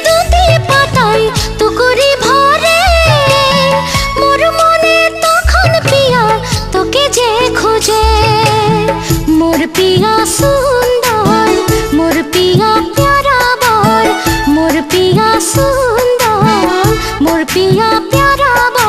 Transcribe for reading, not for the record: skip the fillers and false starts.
দুটি পাতায় তুকুরি ভরে মোর মনে তখন পিয়া তোকে যে খুঁজে। মোর পিয়া সুন্দর, মোর পিয়া প্যারা বর, মোর পিয়া সুন্দর, মোর পিয়া প্যারা বর।